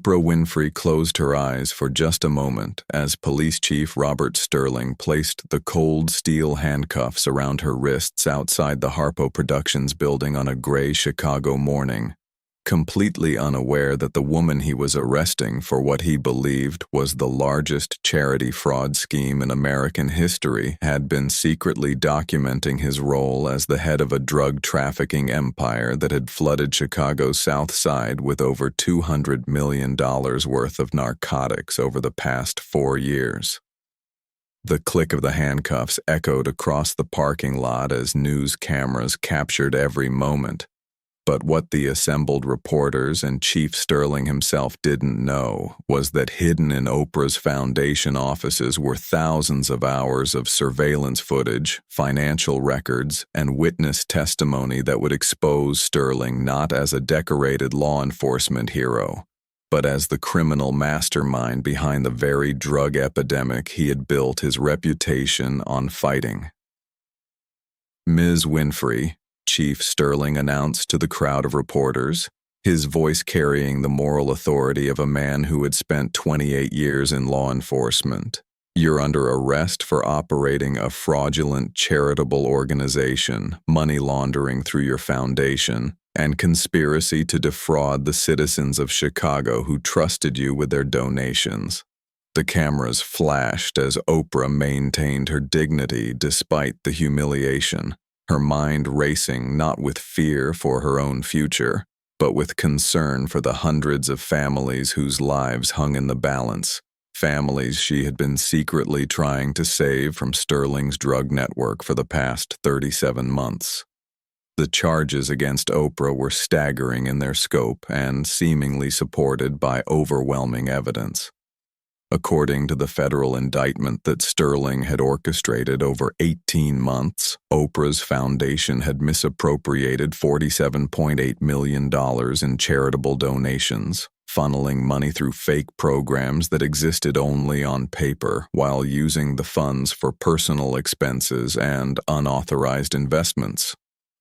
Oprah Winfrey closed her eyes for just a moment as Police Chief Robert Sterling placed the cold steel handcuffs around her wrists outside the Harpo Productions building on a gray Chicago morning, completely unaware that the woman he was arresting for what he believed was the largest charity fraud scheme in American history had been secretly documenting his role as the head of a drug trafficking empire that had flooded Chicago's South Side with over $200 million worth of narcotics over the past 4 years. The click of the handcuffs echoed across the parking lot as news cameras captured every moment. But what the assembled reporters and Chief Sterling himself didn't know was that hidden in Oprah's foundation offices were thousands of hours of surveillance footage, financial records, and witness testimony that would expose Sterling not as a decorated law enforcement hero, but as the criminal mastermind behind the very drug epidemic he had built his reputation on fighting. Ms. Winfrey, Chief Sterling announced to the crowd of reporters, his voice carrying the moral authority of a man who had spent 28 years in law enforcement. You're under arrest for operating a fraudulent charitable organization, money laundering through your foundation, and conspiracy to defraud the citizens of Chicago who trusted you with their donations. The cameras flashed as Oprah maintained her dignity despite the humiliation, her mind racing not with fear for her own future, but with concern for the hundreds of families whose lives hung in the balance, families she had been secretly trying to save from Sterling's drug network for the past 37 months. The charges against Oprah were staggering in their scope and seemingly supported by overwhelming evidence. According to the federal indictment that Sterling had orchestrated over 18 months, Oprah's foundation had misappropriated $47.8 million in charitable donations, funneling money through fake programs that existed only on paper while using the funds for personal expenses and unauthorized investments.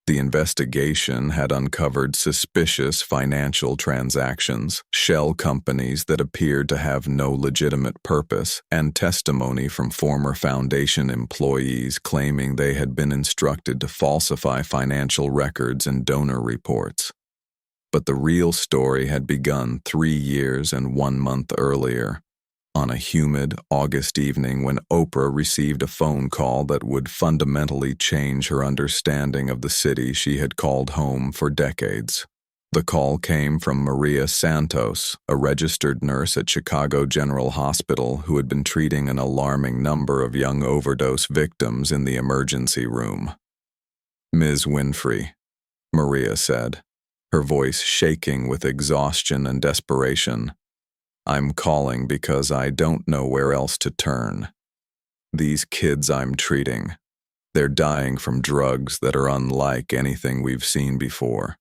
The investigation had uncovered suspicious financial transactions, shell companies that appeared to have no legitimate purpose, and testimony from former foundation employees claiming they had been instructed to falsify financial records and donor reports. But the real story had begun 3 years and 1 month earlier, on a humid August evening when Oprah received a phone call that would fundamentally change her understanding of the city she had called home for decades. The call came from Maria Santos, a registered nurse at Chicago General Hospital who had been treating an alarming number of young overdose victims in the emergency room. "Ms. Winfrey," Maria said, her voice shaking with exhaustion and desperation. "I'm calling because I don't know where else to turn. These kids I'm treating, they're dying from drugs that are unlike anything we've seen before.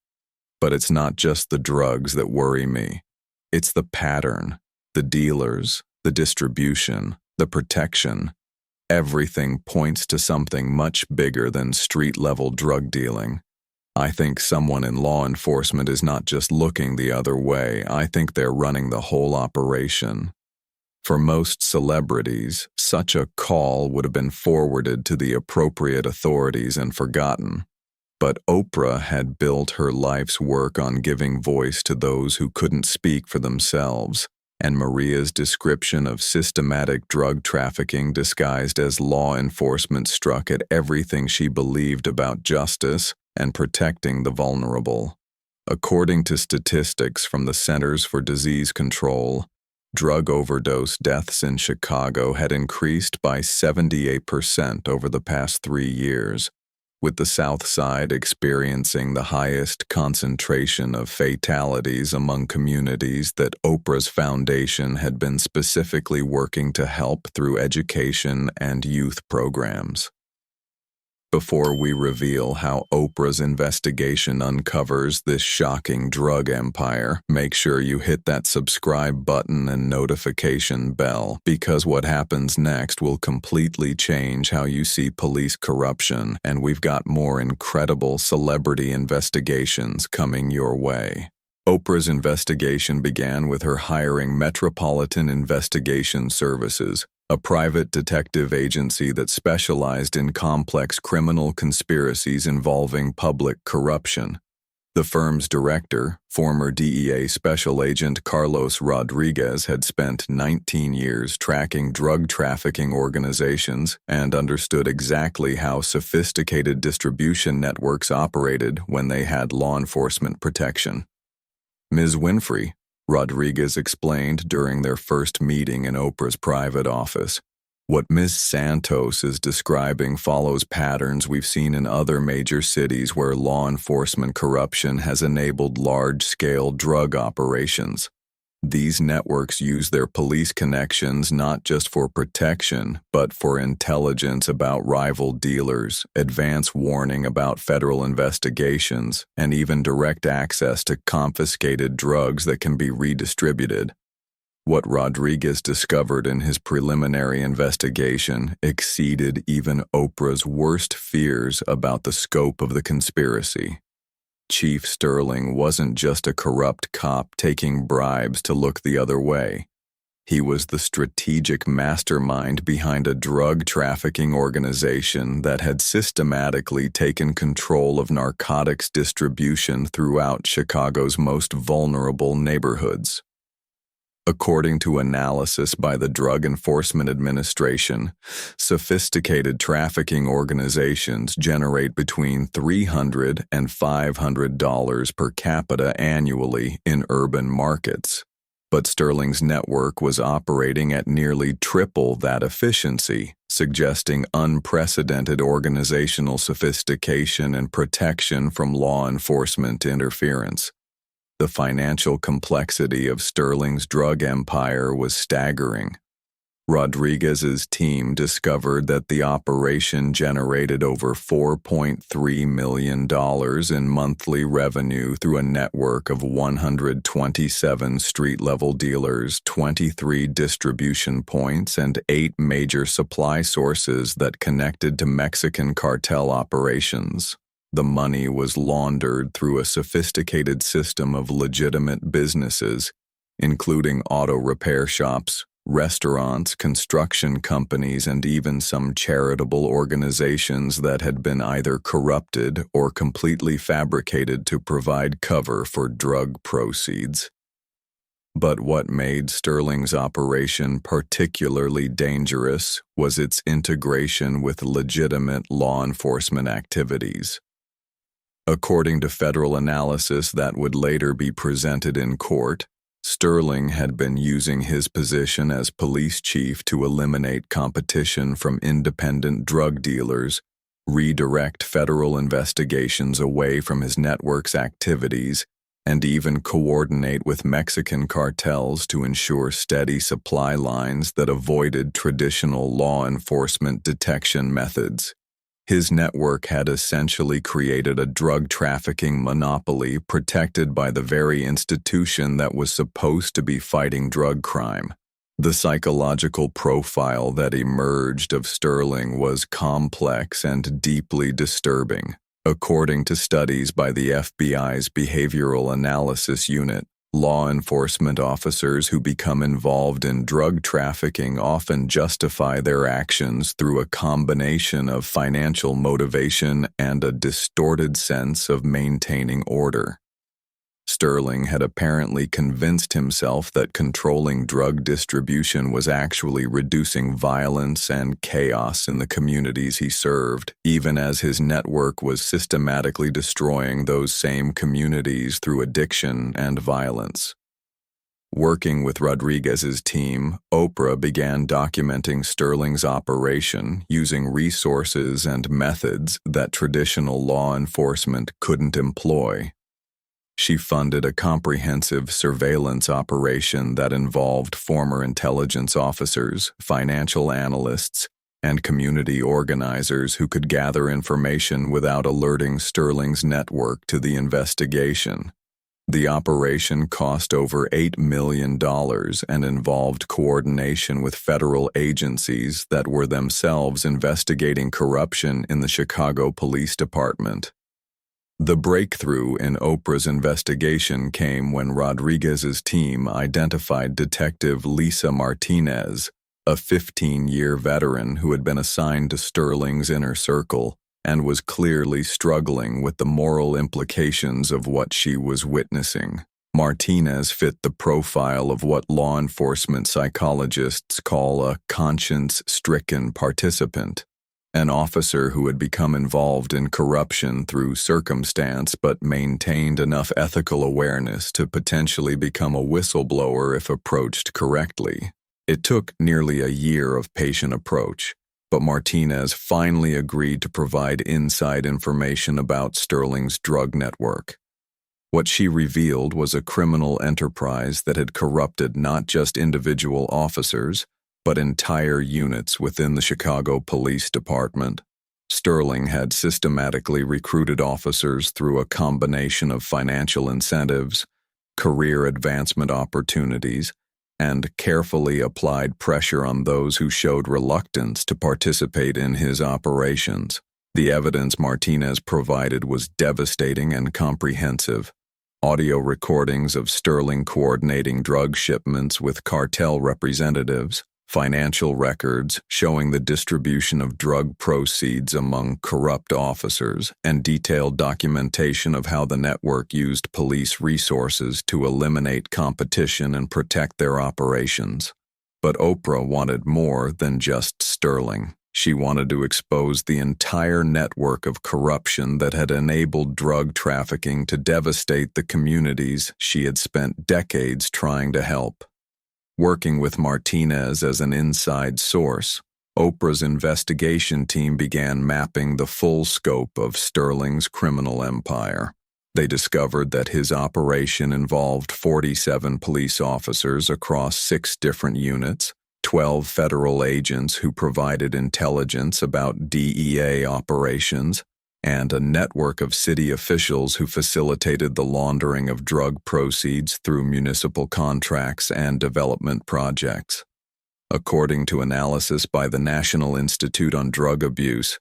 But it's not just the drugs that worry me. It's the pattern, the dealers, the distribution, the protection. Everything points to something much bigger than street-level drug dealing. I think someone in law enforcement is not just looking the other way. I think they're running the whole operation." For most celebrities, such a call would have been forwarded to the appropriate authorities and forgotten. But Oprah had built her life's work on giving voice to those who couldn't speak for themselves, and Maria's description of systematic drug trafficking disguised as law enforcement struck at everything she believed about justice and protecting the vulnerable. According to statistics from the Centers for Disease Control, drug overdose deaths in Chicago had increased by 78% over the past 3 years, with the South Side experiencing the highest concentration of fatalities among communities that Oprah's foundation had been specifically working to help through education and youth programs. Before we reveal how Oprah's investigation uncovers this shocking drug empire, make sure you hit that subscribe button and notification bell, because what happens next will completely change how you see police corruption, and we've got more incredible celebrity investigations coming your way. Oprah's investigation began with her hiring Metropolitan Investigation Services, a private detective agency that specialized in complex criminal conspiracies involving public corruption. The firm's director, former DEA Special Agent Carlos Rodriguez, had spent 19 years tracking drug trafficking organizations and understood exactly how sophisticated distribution networks operated when they had law enforcement protection. Ms. Winfrey, Rodriguez explained during their first meeting in Oprah's private office, what Ms. Santos is describing follows patterns we've seen in other major cities where law enforcement corruption has enabled large-scale drug operations. These networks use their police connections not just for protection, but for intelligence about rival dealers, advance warning about federal investigations, and even direct access to confiscated drugs that can be redistributed. What Rodriguez discovered in his preliminary investigation exceeded even Oprah's worst fears about the scope of the conspiracy. Chief Sterling wasn't just a corrupt cop taking bribes to look the other way. He was the strategic mastermind behind a drug trafficking organization that had systematically taken control of narcotics distribution throughout Chicago's most vulnerable neighborhoods. According to analysis by the Drug Enforcement Administration, sophisticated trafficking organizations generate between $300 and $500 per capita annually in urban markets. But Sterling's network was operating at nearly triple that efficiency, suggesting unprecedented organizational sophistication and protection from law enforcement interference. The financial complexity of Sterling's drug empire was staggering. Rodriguez's team discovered that the operation generated over $4.3 million in monthly revenue through a network of 127 street-level dealers, 23 distribution points, and 8 major supply sources that connected to Mexican cartel operations. The money was laundered through a sophisticated system of legitimate businesses, including auto repair shops, restaurants, construction companies, and even some charitable organizations that had been either corrupted or completely fabricated to provide cover for drug proceeds. But what made Sterling's operation particularly dangerous was its integration with legitimate law enforcement activities. According to federal analysis that would later be presented in court, Sterling had been using his position as police chief to eliminate competition from independent drug dealers, redirect federal investigations away from his network's activities, and even coordinate with Mexican cartels to ensure steady supply lines that avoided traditional law enforcement detection methods. His network had essentially created a drug trafficking monopoly protected by the very institution that was supposed to be fighting drug crime. The psychological profile that emerged of Sterling was complex and deeply disturbing. According to studies by the FBI's Behavioral Analysis Unit, law enforcement officers who become involved in drug trafficking often justify their actions through a combination of financial motivation and a distorted sense of maintaining order. Sterling had apparently convinced himself that controlling drug distribution was actually reducing violence and chaos in the communities he served, even as his network was systematically destroying those same communities through addiction and violence. Working with Rodriguez's team, Oprah began documenting Sterling's operation using resources and methods that traditional law enforcement couldn't employ. She funded a comprehensive surveillance operation that involved former intelligence officers, financial analysts, and community organizers who could gather information without alerting Sterling's network to the investigation. The operation cost over $8 million and involved coordination with federal agencies that were themselves investigating corruption in the Chicago Police Department. The breakthrough in Oprah's investigation came when Rodriguez's team identified Detective Lisa Martinez, a 15-year veteran who had been assigned to Sterling's inner circle and was clearly struggling with the moral implications of what she was witnessing. Martinez fit the profile of what law enforcement psychologists call a conscience-stricken participant, an officer who had become involved in corruption through circumstance but maintained enough ethical awareness to potentially become a whistleblower if approached correctly. It took nearly a year of patient approach, but Martinez finally agreed to provide inside information about Sterling's drug network. What she revealed was a criminal enterprise that had corrupted not just individual officers, but entire units within the Chicago Police Department. Sterling had systematically recruited officers through a combination of financial incentives, career advancement opportunities, and carefully applied pressure on those who showed reluctance to participate in his operations. The evidence Martinez provided was devastating and comprehensive. Audio recordings of Sterling coordinating drug shipments with cartel representatives, financial records showing the distribution of drug proceeds among corrupt officers, and detailed documentation of how the network used police resources to eliminate competition and protect their operations. But Oprah wanted more than just Sterling. She wanted to expose the entire network of corruption that had enabled drug trafficking to devastate the communities she had spent decades trying to help. Working with Martinez as an inside source, Oprah's investigation team began mapping the full scope of Sterling's criminal empire. They discovered that his operation involved 47 police officers across 6 different units, 12 federal agents who provided intelligence about DEA operations, and a network of city officials who facilitated the laundering of drug proceeds through municipal contracts and development projects. According to analysis by the National Institute on Drug Abuse,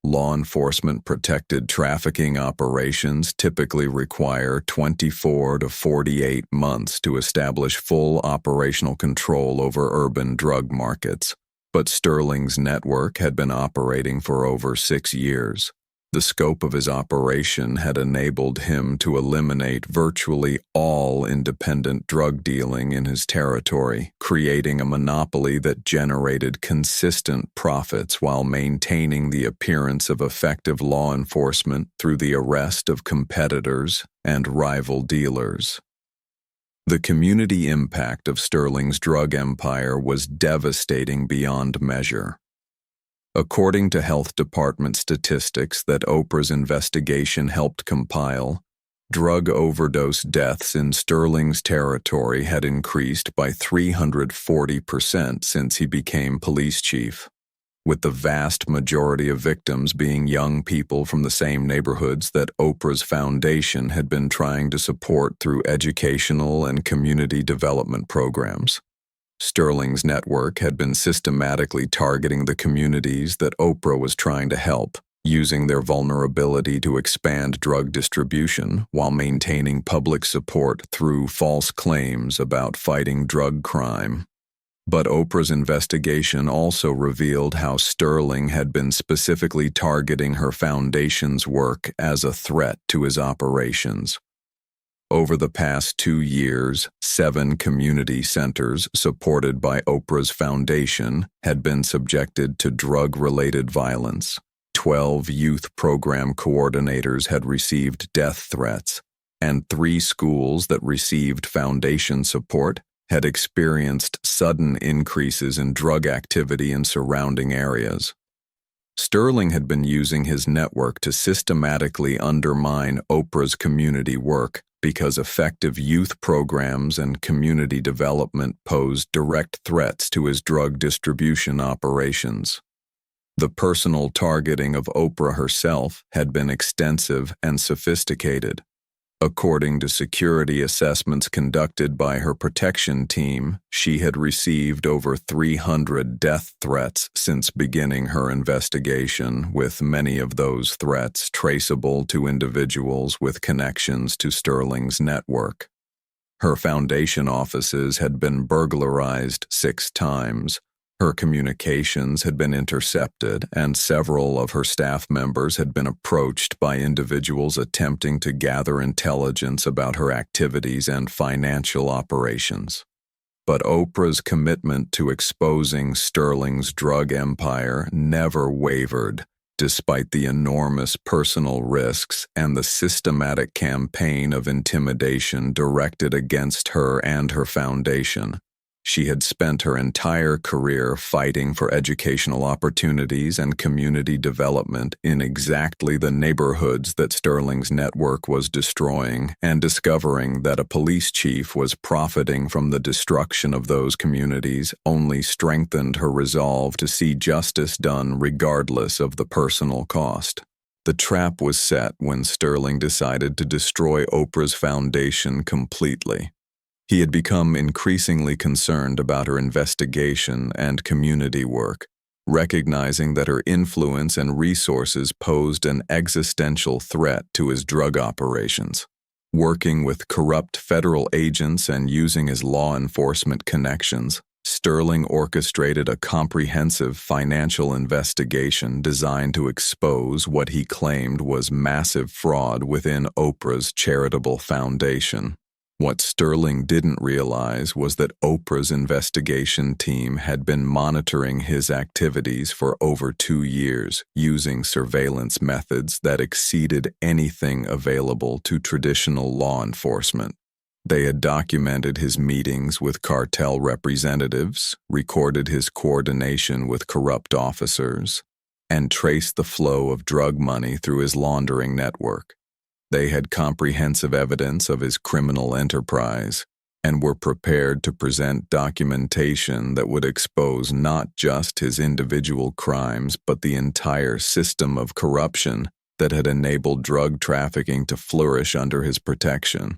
law enforcement-protected trafficking operations typically require 24 to 48 months to establish full operational control over urban drug markets, but Sterling's network had been operating for over 6 years. The scope of his operation had enabled him to eliminate virtually all independent drug dealing in his territory, creating a monopoly that generated consistent profits while maintaining the appearance of effective law enforcement through the arrest of competitors and rival dealers. The community impact of Sterling's drug empire was devastating beyond measure. According to health department statistics that Oprah's investigation helped compile, drug overdose deaths in Sterling's territory had increased by 340% since he became police chief, with the vast majority of victims being young people from the same neighborhoods that Oprah's foundation had been trying to support through educational and community development programs. Sterling's network had been systematically targeting the communities that Oprah was trying to help, using their vulnerability to expand drug distribution while maintaining public support through false claims about fighting drug crime. But Oprah's investigation also revealed how Sterling had been specifically targeting her foundation's work as a threat to his operations. Over the past 2 years, 7 community centers supported by Oprah's foundation had been subjected to drug-related violence. 12 youth program coordinators had received death threats, and 3 schools that received foundation support had experienced sudden increases in drug activity in surrounding areas. Sterling had been using his network to systematically undermine Oprah's community work because effective youth programs and community development posed direct threats to his drug distribution operations. The personal targeting of Oprah herself had been extensive and sophisticated. According to security assessments conducted by her protection team, she had received over 300 death threats since beginning her investigation, with many of those threats traceable to individuals with connections to Sterling's network. Her foundation offices had been burglarized 6 times. Her communications had been intercepted, and several of her staff members had been approached by individuals attempting to gather intelligence about her activities and financial operations. But Oprah's commitment to exposing Sterling's drug empire never wavered, despite the enormous personal risks and the systematic campaign of intimidation directed against her and her foundation. She had spent her entire career fighting for educational opportunities and community development in exactly the neighborhoods that Sterling's network was destroying, and discovering that a police chief was profiting from the destruction of those communities only strengthened her resolve to see justice done regardless of the personal cost. The trap was set when Sterling decided to destroy Oprah's foundation completely. He had become increasingly concerned about her investigation and community work, recognizing that her influence and resources posed an existential threat to his drug operations. Working with corrupt federal agents and using his law enforcement connections, Sterling orchestrated a comprehensive financial investigation designed to expose what he claimed was massive fraud within Oprah's charitable foundation. What Sterling didn't realize was that Oprah's investigation team had been monitoring his activities for over 2 years, using surveillance methods that exceeded anything available to traditional law enforcement. They had documented his meetings with cartel representatives, recorded his coordination with corrupt officers, and traced the flow of drug money through his laundering network. They had comprehensive evidence of his criminal enterprise and were prepared to present documentation that would expose not just his individual crimes but the entire system of corruption that had enabled drug trafficking to flourish under his protection.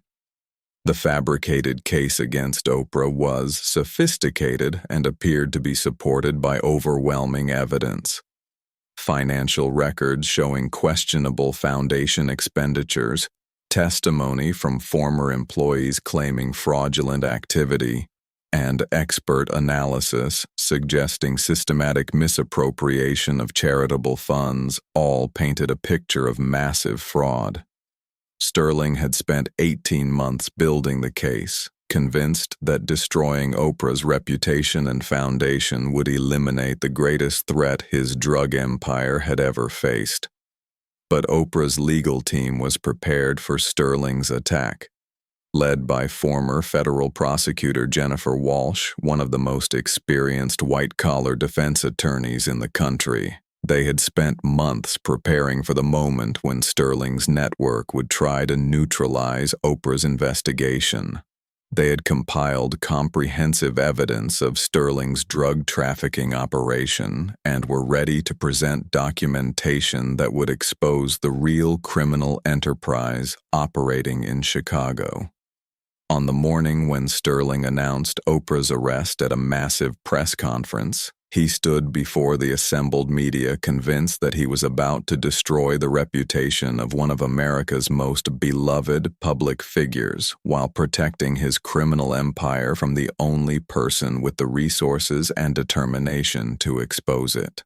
The fabricated case against Oprah was sophisticated and appeared to be supported by overwhelming evidence. Financial records showing questionable foundation expenditures, testimony from former employees claiming fraudulent activity, and expert analysis suggesting systematic misappropriation of charitable funds all painted a picture of massive fraud. Sterling had spent 18 months building the case, convinced that destroying Oprah's reputation and foundation would eliminate the greatest threat his drug empire had ever faced. But Oprah's legal team was prepared for Sterling's attack. Led by former federal prosecutor Jennifer Walsh, one of the most experienced white-collar defense attorneys in the country, they had spent months preparing for the moment when Sterling's network would try to neutralize Oprah's investigation. They had compiled comprehensive evidence of Sterling's drug trafficking operation and were ready to present documentation that would expose the real criminal enterprise operating in Chicago. On the morning when Sterling announced Oprah's arrest at a massive press conference, he stood before the assembled media convinced that he was about to destroy the reputation of one of America's most beloved public figures while protecting his criminal empire from the only person with the resources and determination to expose it.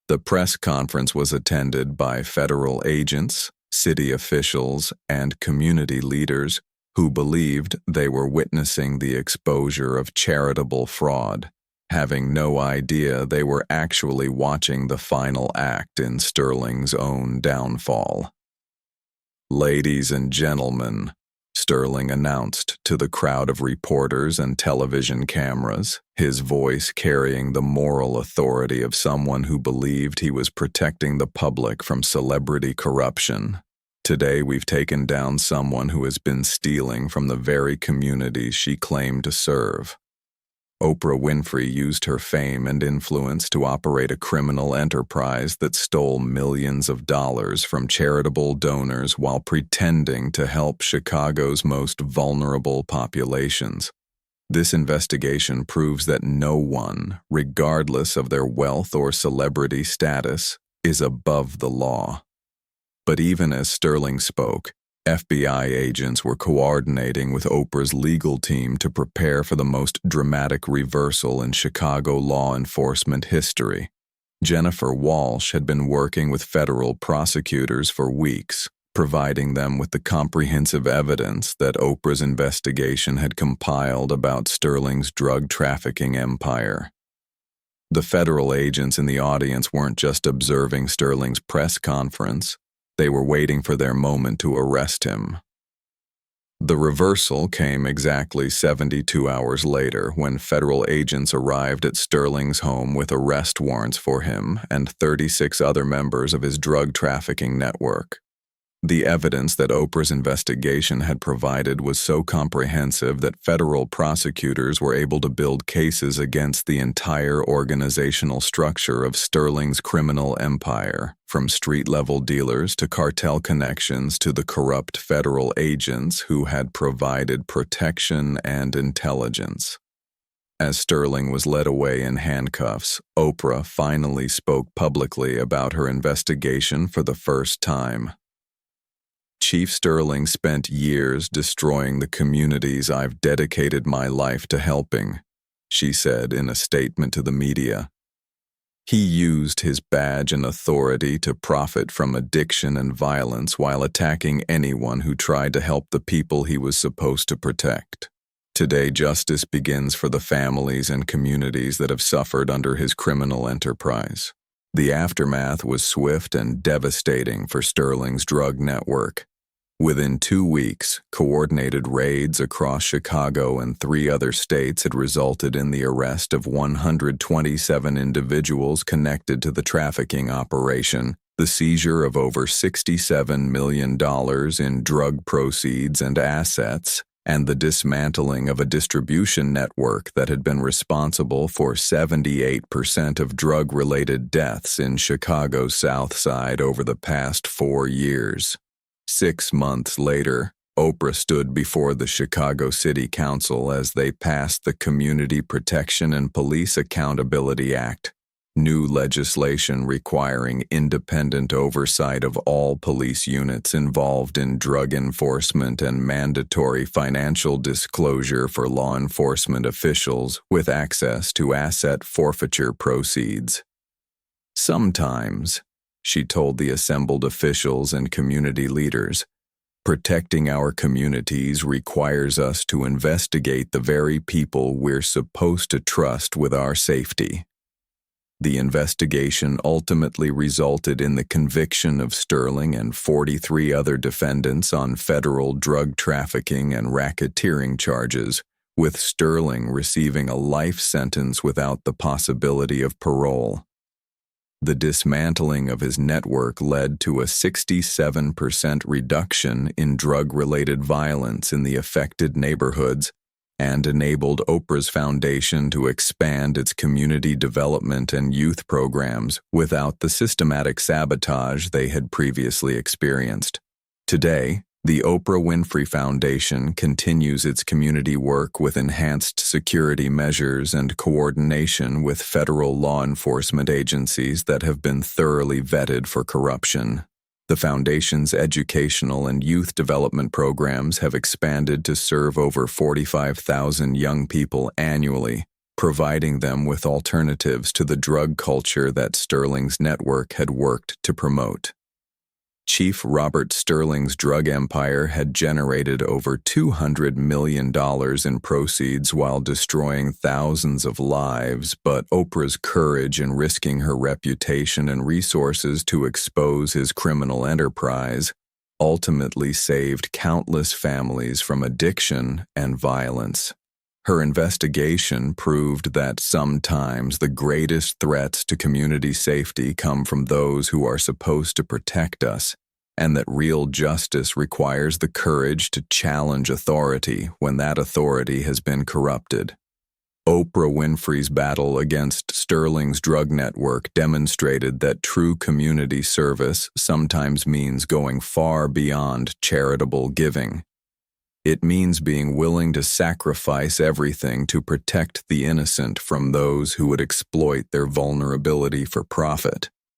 The press conference was attended by federal agents, city officials, and community leaders who believed they were witnessing the exposure of charitable fraud, having no idea they were actually watching the final act in Sterling's own downfall. "Ladies and gentlemen," Sterling announced to the crowd of reporters and television cameras, his voice carrying the moral authority of someone who believed he was protecting the public from celebrity corruption. "Today we've taken down someone who has been stealing from the very communities she claimed to serve. Oprah Winfrey used her fame and influence to operate a criminal enterprise that stole millions of dollars from charitable donors while pretending to help Chicago's most vulnerable populations. This investigation proves that no one, regardless of their wealth or celebrity status, is above the law. But even as Sterling spoke, FBI agents were coordinating with Oprah's legal team to prepare for the most dramatic reversal in Chicago law enforcement history. Jennifer Walsh had been working with federal prosecutors for weeks, providing them with the comprehensive evidence that Oprah's investigation had compiled about Sterling's drug trafficking empire. The federal agents in the audience weren't just observing Sterling's press conference. They were waiting for their moment to arrest him. The reversal came exactly 72 hours later when federal agents arrived at Sterling's home with arrest warrants for him and 36 other members of his drug trafficking network. The evidence that Oprah's investigation had provided was so comprehensive that federal prosecutors were able to build cases against the entire organizational structure of Sterling's criminal empire, from street-level dealers to cartel connections to the corrupt federal agents who had provided protection and intelligence. As Sterling was led away in handcuffs, Oprah finally spoke publicly about her investigation for the first time. Chief Sterling spent years destroying the communities I've dedicated my life to helping, she said in a statement to the media. He used his badge and authority to profit from addiction and violence while attacking anyone who tried to help the people he was supposed to protect. Today, justice begins for the families and communities that have suffered under his criminal enterprise. The aftermath was swift and devastating for Sterling's drug network. Within 2 weeks, coordinated raids across Chicago and 3 other states had resulted in the arrest of 127 individuals connected to the trafficking operation, the seizure of over $67 million in drug proceeds and assets, and the dismantling of a distribution network that had been responsible for 78% of drug-related deaths in Chicago's South Side over the past 4 years. 6 months later, Oprah stood before the Chicago City Council as they passed the Community Protection and Police Accountability Act, new legislation requiring independent oversight of all police units involved in drug enforcement and mandatory financial disclosure for law enforcement officials with access to asset forfeiture proceeds. Sometimes, she told the assembled officials and community leaders, protecting our communities requires us to investigate the very people we're supposed to trust with our safety. The investigation ultimately resulted in the conviction of Sterling and 43 other defendants on federal drug trafficking and racketeering charges, with Sterling receiving a life sentence without the possibility of parole. The dismantling of his network led to a 67% reduction in drug-related violence in the affected neighborhoods and enabled Oprah's foundation to expand its community development and youth programs without the systematic sabotage they had previously experienced. Today, the Oprah Winfrey Foundation continues its community work with enhanced security measures and coordination with federal law enforcement agencies that have been thoroughly vetted for corruption. The Foundation's educational and youth development programs have expanded to serve over 45,000 young people annually, providing them with alternatives to the drug culture that Sterling's network had worked to promote. Chief Robert Sterling's drug empire had generated over $200 million in proceeds while destroying thousands of lives, but Oprah's courage in risking her reputation and resources to expose his criminal enterprise ultimately saved countless families from addiction and violence. Her investigation proved that sometimes the greatest threats to community safety come from those who are supposed to protect us, and that real justice requires the courage to challenge authority when that authority has been corrupted. Oprah Winfrey's battle against Sterling's drug network demonstrated that true community service sometimes means going far beyond charitable giving. It means being willing to sacrifice everything to protect the innocent from those who would exploit their vulnerability for profit.